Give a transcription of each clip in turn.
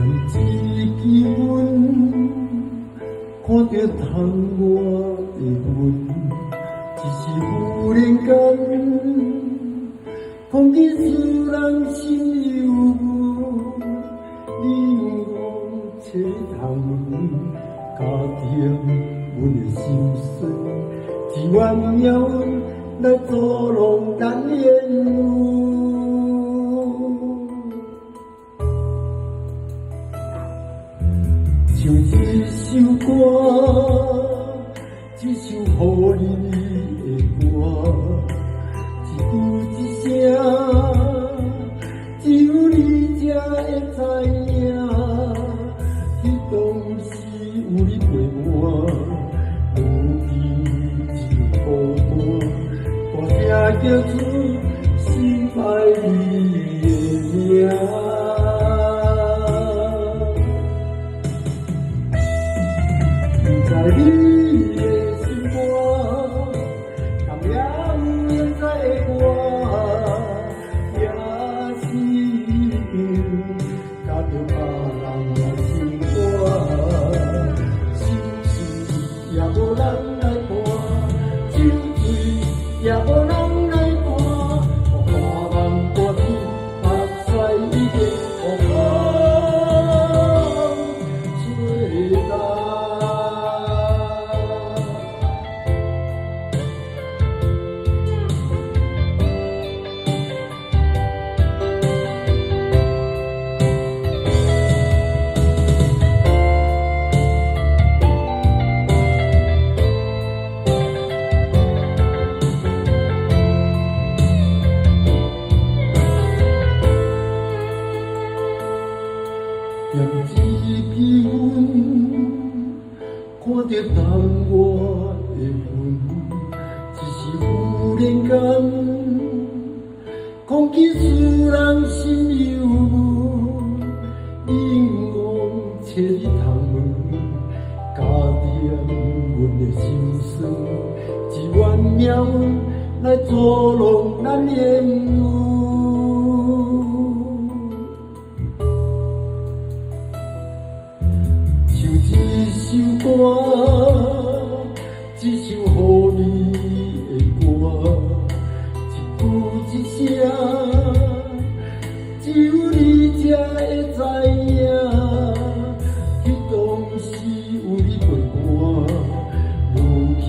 一支阮，看着窗外的云，只是忽然间，空气使人心忧郁。你讲车窗门，加添阮的心酸，只愿命运来作弄咱烟雾。唱一首歌，一首予你的歌，一句一声，只有你才会知影。迄当时有你陪我，如今只孤单，大声叫出心爱你的名。在你的心肝，甘也有现在的我，也是甲着别人来心肝，心事也无人来看，酒醉也无人来看，我看人过去目屎已经乌空吹干。念一支阮，看着窗外的云，只是忽然间，空气使人心忧郁。阴阳切入窗门，加添阮的心酸，只愿命运来作弄咱烟雾。一首歌，一首予你的歌，一句一声，只有你才会知影。迄当时有你陪我，如今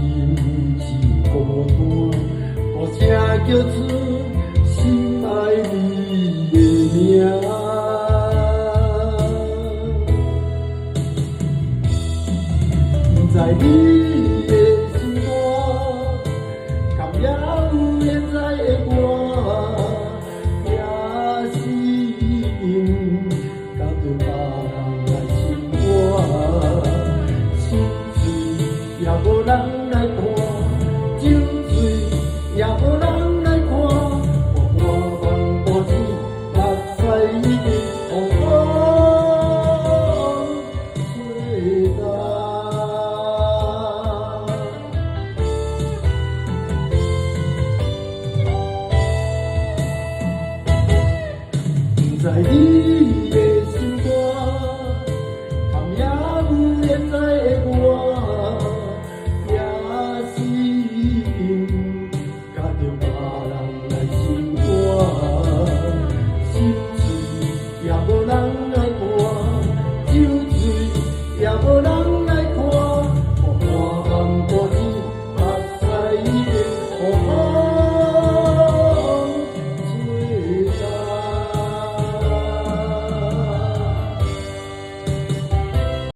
是孤单，大声叫出心爱你的名。在你